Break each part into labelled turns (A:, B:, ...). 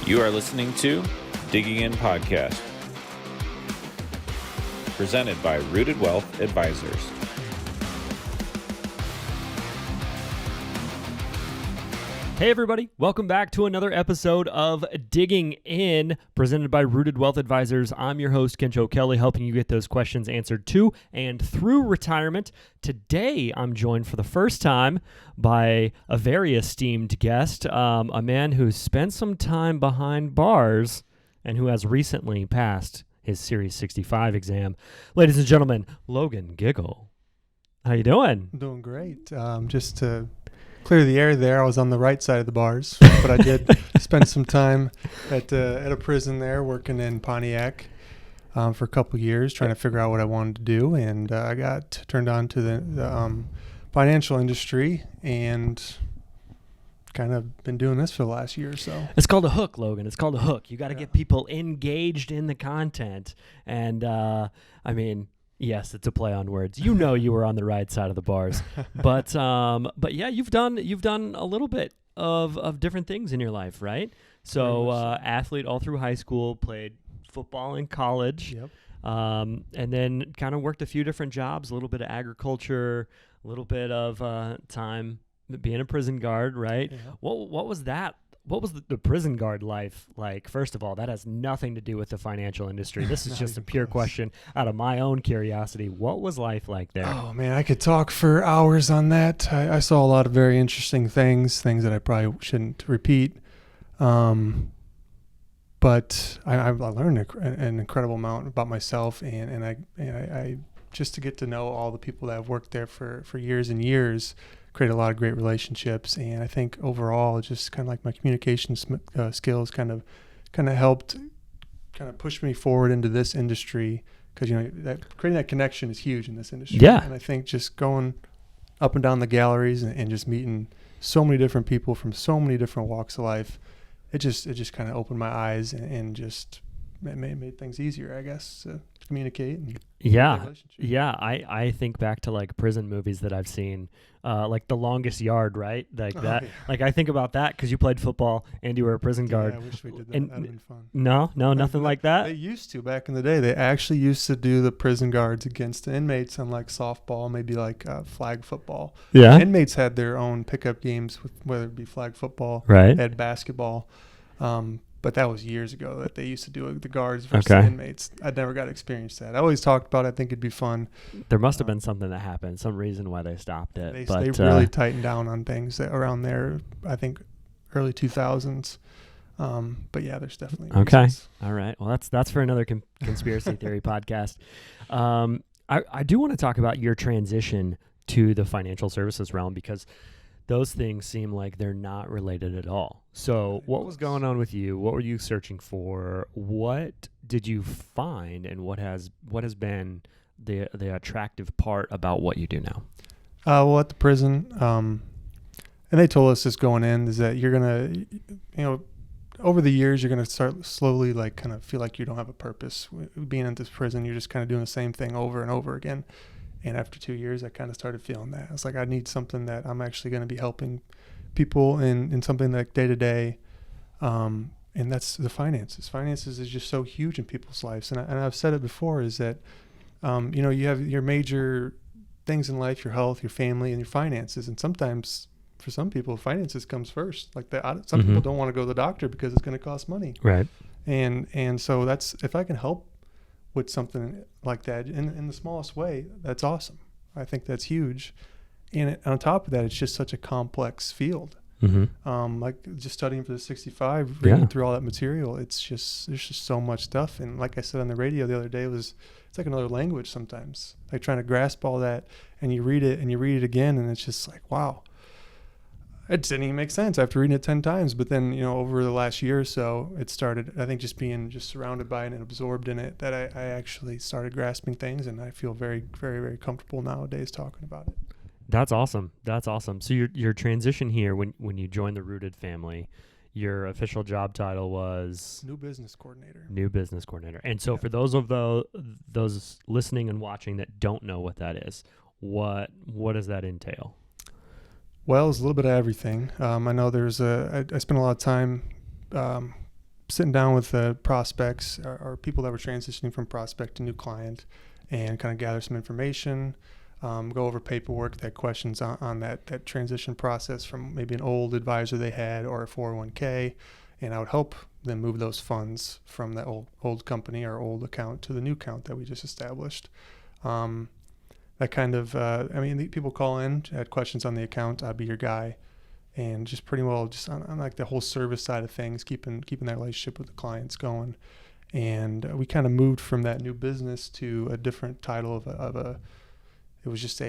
A: You are listening to Digging In Podcast, presented by Rooted Wealth Advisors.
B: Hey everybody, welcome back to another episode of Digging In, presented by Rooted Wealth Advisors. I'm your host, Kencho Kelly, helping you get those questions answered to and through retirement. Today, I'm joined for the first time by a very esteemed guest, a man who's spent some time behind bars and who has recently passed his Series 65 exam. Ladies and gentlemen, Logan Gigl. How you doing?
C: I'm doing great. Just to clear the air there, I was on the right side of the bars, but I did spend some time at a prison there working in Pontiac for a couple years, trying to figure out what I wanted to do, and I got turned on to the financial industry and kind of been doing this for the last year or so.
B: It's called a hook, Logan. It's called a hook. You got to get people engaged in the content, and yes, it's a play on words. You know you were on the right side of the bars. But yeah, you've done a little bit of different things in your life, right? So athlete all through high school, played football in college.
C: Yep.
B: And then kind of worked a few different jobs, a little bit of agriculture, a little bit of time being a prison guard, right?
C: Yeah.
B: What was that? What was the prison guard life like? First of all, that has nothing to do with the financial industry. This is just a pure question out of my own curiosity. What was life like there?
C: Oh, man, I could talk for hours on that. I saw a lot of very interesting things that I probably shouldn't repeat. But I learned an incredible amount about myself, and I just to get to know all the people that have worked there for years and years, create a lot of great relationships. And I think overall, just kind of like my communication skills kind of helped push me forward into this industry, because creating that connection is huge in this industry.
B: Yeah.
C: And I think just going up and down the galleries and just meeting so many different people from so many different walks of life, it just kind of opened my eyes and just made things easier, I guess, to communicate. And
B: Yeah. I think back to like prison movies that I've seen, like The Longest Yard, right? Like that. Yeah. Like I think about that because you played football and you were a prison guard.
C: Yeah, I wish we did that. That'd have been fun.
B: No, nothing like that.
C: They used to back in the day. They actually used to do the prison guards against the inmates on like softball, maybe like flag football.
B: Yeah.
C: Inmates had their own pickup games, whether it be flag football,
B: right?
C: They had basketball. But that was years ago that they used to do the guards versus the inmates. I never got to experience that. I always talked about it. I think it'd be fun.
B: There must have been something that happened, some reason why they stopped it.
C: They really tightened down on things around there, I think, early 2000s. But yeah, there's definitely reasons.
B: All right. Well, that's for another conspiracy theory podcast. I do want to talk about your transition to the financial services realm, because those things seem like they're not related at all. So what was going on with you? What were you searching for? What did you find, and what has been the attractive part about what you do now?
C: Well, at the prison, and they told us this going in, is that you're going to, over the years, you're going to start slowly like kind of feel like you don't have a purpose. Being in this prison, you're just kind of doing the same thing over and over again. And after 2 years, I kind of started feeling that. I was like, I need something that I'm actually going to be helping people in something like day to day. And that's the finances. Finances is just so huge in people's lives. And I've said it before, is that, you have your major things in life, your health, your family, and your finances. And sometimes for some people, finances comes first. Like some people don't want to go to the doctor because it's going to cost money.
B: Right.
C: And so that's, if I can help with something like that in the smallest way, that's awesome. I think that's huge. And on top of that, it's just such a complex field. Like just studying for the 65, reading through all that material, there's just so much stuff. And like I said on the radio the other day, it's like another language sometimes, like trying to grasp all that, and you read it again, and it's just like, wow, it didn't even make sense after reading it 10 times. But then, over the last year or so, it started, I think, just being surrounded by it and absorbed in it, that I actually started grasping things, and I feel very, very, very comfortable nowadays talking about it.
B: That's awesome. So your transition here, when you joined the Rooted family, your official job title was
C: New Business Coordinator.
B: And so for those listening and watching that don't know what that is, what does that entail?
C: Well, it's a little bit of everything. I know I spent a lot of time sitting down with prospects or people that were transitioning from prospect to new client, and kind of gather some information, go over paperwork that questions on that transition process from maybe an old advisor they had or a 401k, and I would help them move those funds from that old company or old account to the new account that we just established. That kind of, people call in, had questions on the account, I'd be your guy. And just pretty well just on like the whole service side of things, keeping that relationship with the clients going. And we kind of moved from that new business to a different title it was just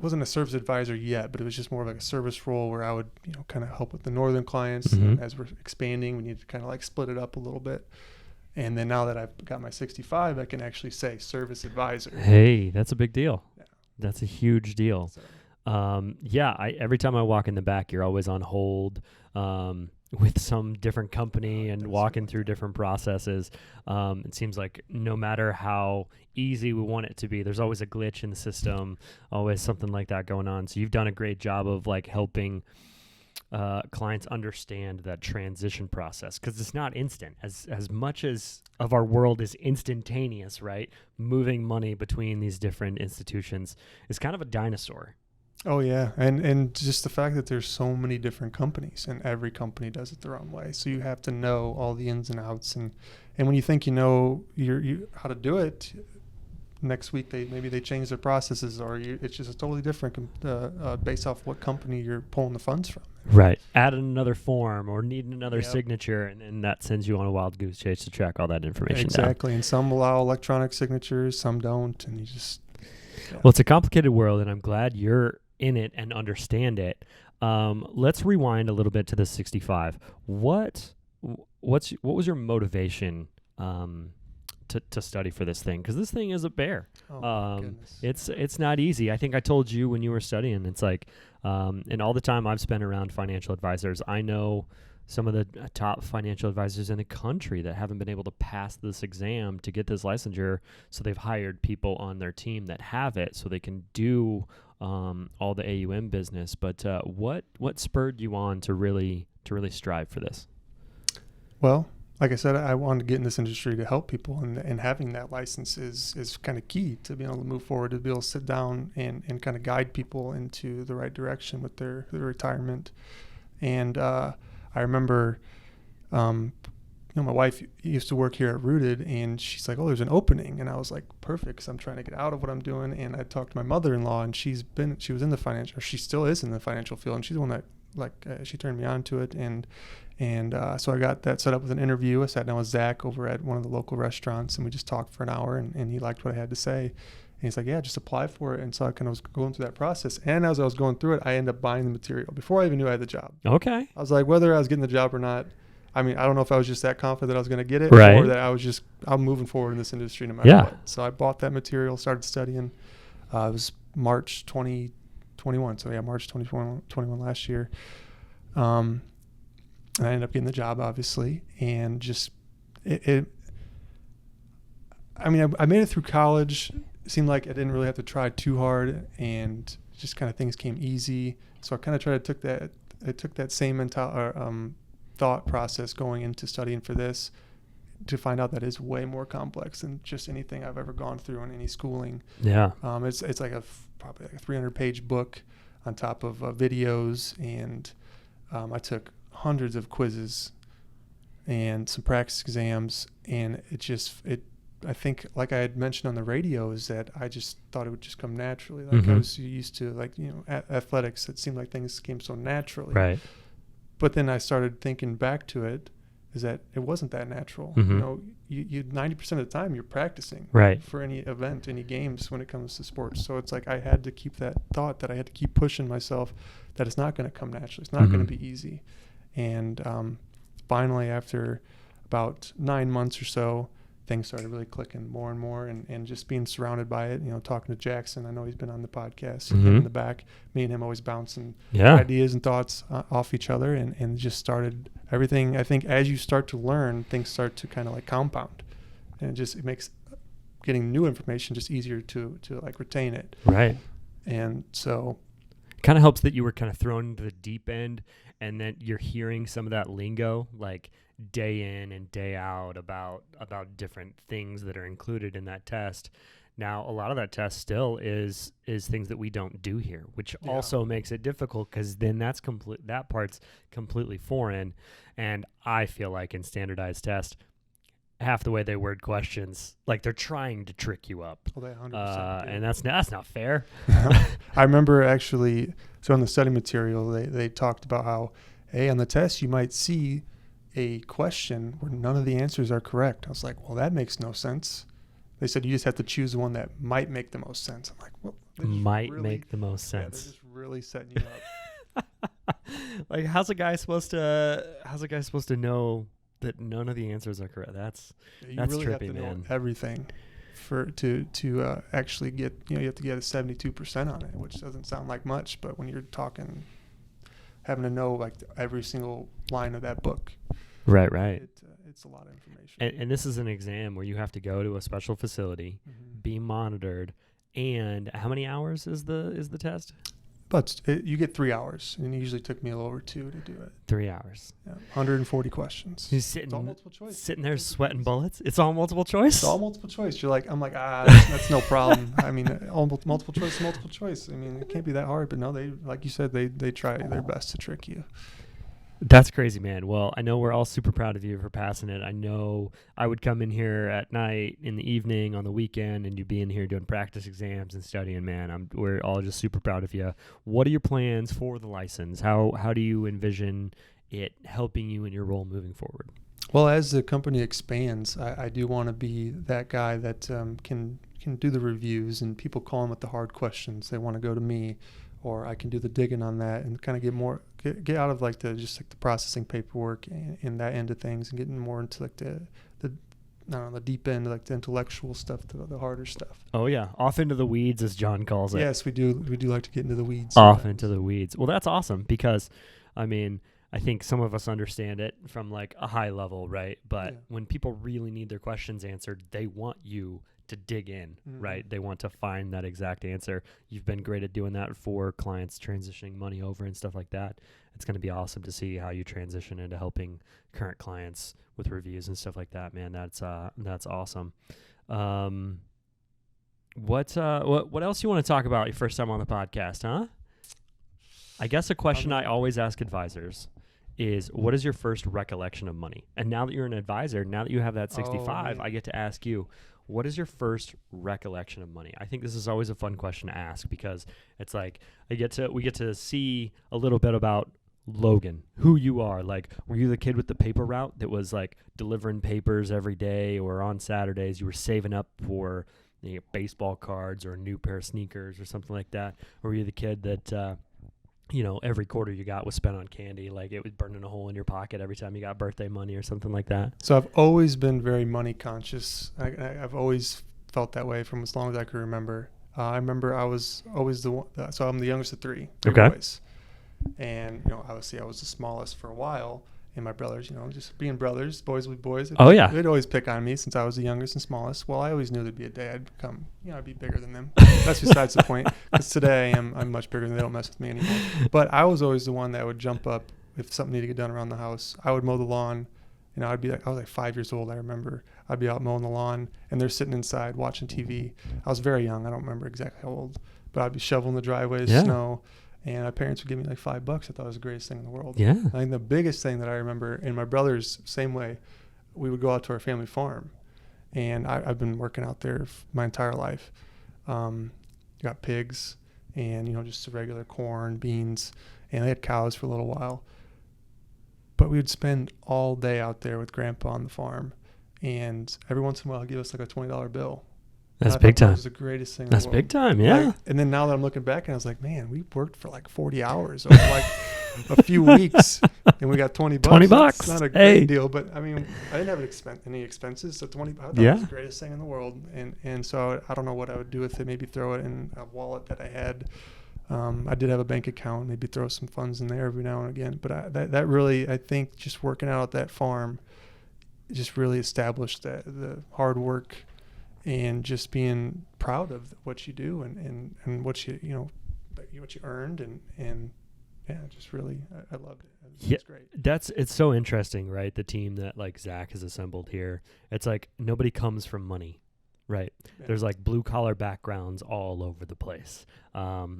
C: wasn't a service advisor yet, but it was just more of like a service role where I would, kind of help with the northern clients.
B: Mm-hmm.
C: And as we're expanding, we need to kind of like split it up a little bit. And then now that I've got my 65, I can actually say service advisor.
B: Hey, that's a big deal.
C: Yeah.
B: That's a huge deal.
C: So,
B: every time I walk in the back, you're always on hold with some different company and walking through different processes. It seems like no matter how easy we want it to be, there's always a glitch in the system, always something like that going on. So you've done a great job of like helping clients understand that transition process, because it's not instant. As much as of our world is instantaneous, right? Moving money between these different institutions is kind of a dinosaur.
C: Oh yeah, and just the fact that there's so many different companies and every company does it their own way. So you have to know all the ins and outs, and when you think you know you how to do it, next week they change their processes, or it's just totally different based off what company you're pulling the funds from.
B: Right. Add another form or need another
C: Yep.
B: signature, and then that sends you on a wild goose chase to track all that information
C: Exactly, and some allow electronic signatures, some don't, and you just. Yeah.
B: Well, it's a complicated world, and I'm glad you're in it and understand it. Let's rewind a little bit to the 65. What was your motivation to study for this thing? Because this thing is a bear.
C: Oh my goodness.
B: It's not easy. I think I told you when you were studying, it's like, and all the time I've spent around financial advisors, I know some of the top financial advisors in the country that haven't been able to pass this exam to get this licensure. So they've hired people on their team that have it so they can do all the AUM business. But what spurred you on to really strive for this?
C: Well, like I said, I wanted to get in this industry to help people, and having that license is kind of key to being able to move forward, to be able to sit down and kind of guide people into the right direction with their retirement. And I remember, my wife used to work here at Rooted, and she's like, "Oh, there's an opening," and I was like, "Perfect," because I'm trying to get out of what I'm doing. And I talked to my mother-in-law, and she was in the financial, or she still is in the financial field, and she's the one that she turned me on to it, and so I got that set up with an interview. I sat down with Zach over at one of the local restaurants, and we just talked for an hour, and he liked what I had to say. And he's like, "Yeah, just apply for it." And so I kind of was going through that process. And as I was going through it, I ended up buying the material before I even knew I had the job.
B: Okay.
C: I was like, whether I was getting the job or not, I mean, I don't know if I was just that confident that I was going to get it,
B: right,
C: or that I'm moving forward in this industry no matter what. So I bought that material, started studying. It was March 2021. So yeah, March 2021 last year. And I ended up getting the job, obviously, and just I made it through college. It seemed like I didn't really have to try too hard, and just kind of things came easy. So I kind of took that same thought process going into studying for this, to find out that it's way more complex than just anything I've ever gone through in any schooling.
B: Yeah.
C: It's like probably like a 300-page book on top of videos, and I took hundreds of quizzes and some practice exams, and I think, like I had mentioned on the radio, is that I just thought it would just come naturally. Like I was used to, athletics. It seemed like things came so naturally.
B: Right.
C: But then I started thinking back to it, is that it wasn't that natural. You 90% of the time you're practicing for any event, any games when it comes to sports. So it's like I had to keep that thought, that I had to keep pushing myself, that it's not going to come naturally. It's not going to be easy. And finally, after about 9 months or so, things started really clicking more and more, and just being surrounded by it, talking to Jackson. I know he's been on the podcast, in the back, me and him always bouncing ideas and thoughts off each other, and just started everything. I think as you start to learn, things start to kind of like compound, and it makes getting new information just easier to like retain it.
B: Right.
C: And so
B: kind of helps that you were kind of thrown into the deep end and then you're hearing some of that lingo like day in and day out about different things that are included in that test. Now, a lot of that test still is things that we don't do here, which also makes it difficult because then that part's completely foreign. And I feel like in standardized tests, half the way they word questions, like they're trying to trick you up.
C: Well, they 100%
B: and that's not fair.
C: I remember actually, so in the study material, they talked about how, hey, on the test, you might see a question where none of the answers are correct. I was like, well, that makes no sense. They said you just have to choose the one that might make the most sense. I'm like, well,
B: make the most sense.
C: Yeah, they're just really setting you up.
B: Like, how's a guy supposed to know that none of the answers are correct? That's
C: really
B: trippy,
C: have to
B: man.
C: know everything to actually get, you have to get a 72% on it, which doesn't sound like much, but when you're talking, having to know like every single line of that book,
B: right.
C: It's a lot of information.
B: And this is an exam where you have to go to a special facility, be monitored, and how many hours is the test?
C: But you get 3 hours, and it usually took me a little over 2 to do it.
B: 3 hours.
C: Yeah, 140 questions.
B: He's
C: It's all multiple choice.
B: sitting there sweating bullets. It's all multiple choice.
C: It's all multiple choice. I'm like, that's no problem. I mean, all multiple choice. I mean, it can't be that hard. But no, they, like you said, they try their best to trick you.
B: That's crazy, man. Well, I know we're all super proud of you for passing it. I know I would come in here at night, in the evening, on the weekend, and you'd be in here doing practice exams and studying, man. We're all just super proud of you. What are your plans for the license? How do you envision it helping you in your role moving forward?
C: Well, as the company expands, I do want to be that guy that can do the reviews, and people call in with the hard questions. They want to go to me, or I can do the digging on that and kind of get out of like the processing paperwork and that end of things, and getting more into like the deep end, like the intellectual stuff, the harder stuff.
B: Oh yeah, off into the weeds, as John calls it.
C: Yes, we do like to get into the weeds.
B: Off into the weeds. Well, that's awesome because, I mean, I think some of us understand it from like a high level, right? But when people really need their questions answered, they want you to dig in, right? They want to find that exact answer. You've been great at doing that for clients transitioning money over and stuff like that. It's going to be awesome to see how you transition into helping current clients with reviews and stuff like that, man. That's awesome. What else you want to talk about your first time on the podcast, huh? I guess a question I always ask advisors is, what is your first recollection of money? And now that you're an advisor, now that you have that 65, I get to ask you, what is your first recollection of money? I think this is always a fun question to ask because it's like we get to see a little bit about Logan, who you are. Like, were you the kid with the paper route that was like delivering papers every day, or on Saturdays you were saving up for baseball cards or a new pair of sneakers or something like that? Or were you the kid that every quarter you got was spent on candy, like it was burning a hole in your pocket every time you got birthday money or something like that?
C: So I've always been very money conscious. I've always felt that way from as long as I can remember. I remember I was always the one. So I'm the youngest of three boys. And, obviously I was the smallest for a while. And my brothers, just being brothers, boys with boys. They'd always pick on me since I was the youngest and smallest. Well, I always knew there'd be a day I'd become, I'd be bigger than them. That's besides the point. Because today I'm much bigger than they don't mess with me anymore. But I was always the one that would jump up if something needed to get done around the house. I would mow the lawn. I was like 5 years old, I remember. I'd be out mowing the lawn, and they're sitting inside watching TV. I was very young. I don't remember exactly how old. But I'd be shoveling the driveway, snow. And my parents would give me like $5. I thought it was the greatest thing in the world.
B: Yeah.
C: I think the biggest thing that I remember, and my brothers, same way, we would go out to our family farm. And I've been working out there my entire life. Got pigs and, just the regular corn, beans, and they had cows for a little while. But we would spend all day out there with Grandpa on the farm. And every once in a while, he'd give us like a $20 bill.
B: That's big time.
C: That was the greatest thing in the world.
B: That's big time, yeah.
C: And then now that I'm looking back, and I was like, man, we worked for like 40 hours over like a few weeks, and we got $20.
B: $20.
C: It's not a great deal, but I mean, I didn't have any expenses, so $20. I thought it was the greatest thing in the world. And so I don't know what I would do with it. Maybe throw it in a wallet that I had. I did have a bank account. Maybe throw some funds in there every now and again. But that really, I think, just working out at that farm, just really established the hard work. And just being proud of what you do and what you what you earned and yeah, just really, I loved it.
B: Yeah,
C: It's great.
B: it's so interesting, right? The team that like Zach has assembled here, it's like nobody comes from money, right?
C: Yeah.
B: There's like blue collar backgrounds all over the place,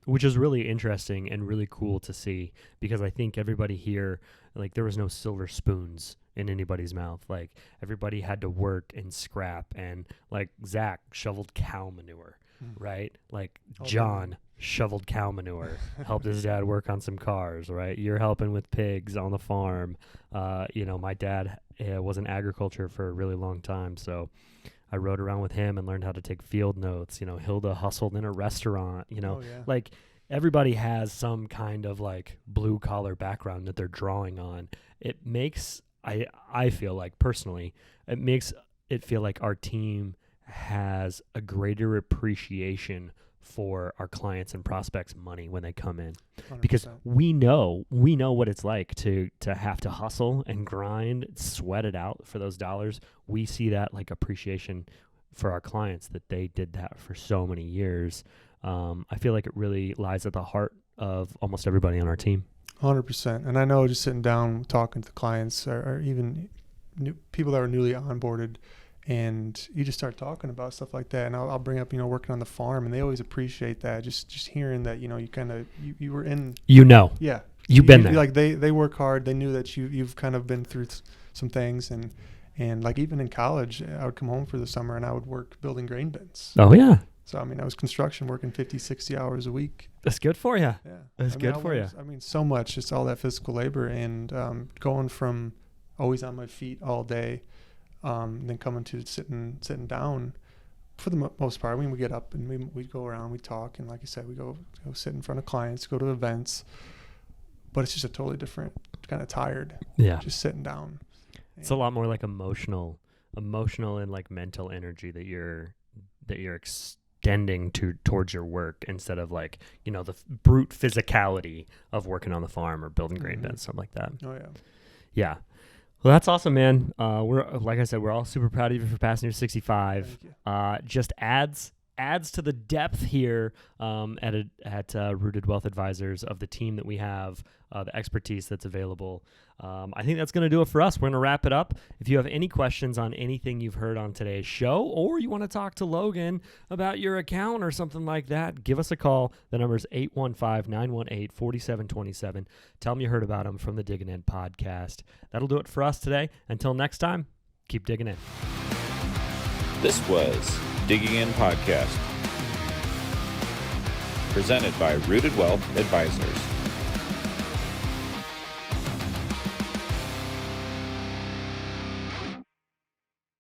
B: which is really interesting and really cool to see, because I think everybody here, like there was no silver spoons in anybody's mouth. Like everybody had to work and scrap, and like Zach shoveled cow manure, right? Like John shoveled cow manure, helped his dad work on some cars, right? You're helping with pigs on the farm. My dad was in agriculture for a really long time, so I rode around with him and learned how to take field notes. Hilda hustled in a restaurant, like everybody has some kind of like blue collar background that they're drawing on. It makes, I feel like personally, it makes it feel like our team has a greater appreciation for our clients and prospects' money when they come in,
C: 100%.
B: because we know what it's like to have to hustle and grind, sweat it out for those dollars. We see that like appreciation for our clients, that they did that for so many years. I feel like it really lies at the heart of almost everybody on our team.
C: 100%. And I know just sitting down talking to the clients, or even people that are newly onboarded, and you just start talking about stuff like that, and I'll bring up working on the farm, and they always appreciate that, just hearing that you kind of you were in, yeah,
B: you've been there,
C: like they work hard, they knew that you've kind of been through some things, and like even in college I would come home for the summer and I would work building grain bins.
B: Oh yeah.
C: So I mean I was construction, working 50-60 hours a week.
B: That's good for you.
C: Yeah,
B: that's good for you.
C: I mean so much, just all that physical labor, and going from always on my feet all day, then coming to sitting down for the most part. I mean, we get up and we go around, we talk, and like I said, we go sit in front of clients, go to events, but it's just a totally different kind of tired.
B: Yeah,
C: just sitting down.
B: It's a lot more like emotional and like mental energy that you're extending towards your work, instead of like the brute physicality of working on the farm or building grain bins, something like that.
C: Oh yeah.
B: Yeah. Well, that's awesome, man. We're, like I said, we're all super proud of you for passing your 65. Just adds to the depth here at Rooted Wealth Advisors of the team that we have, the expertise that's available. I think that's going to do it for us. We're going to wrap it up. If you have any questions on anything you've heard on today's show, or you want to talk to Logan about your account or something like that, give us a call. The number is 815-918-4727. Tell them you heard about them from the Digging In podcast. That'll do it for us today. Until next time, keep digging in.
A: This was Digging In Podcast, presented by Rooted Wealth Advisors.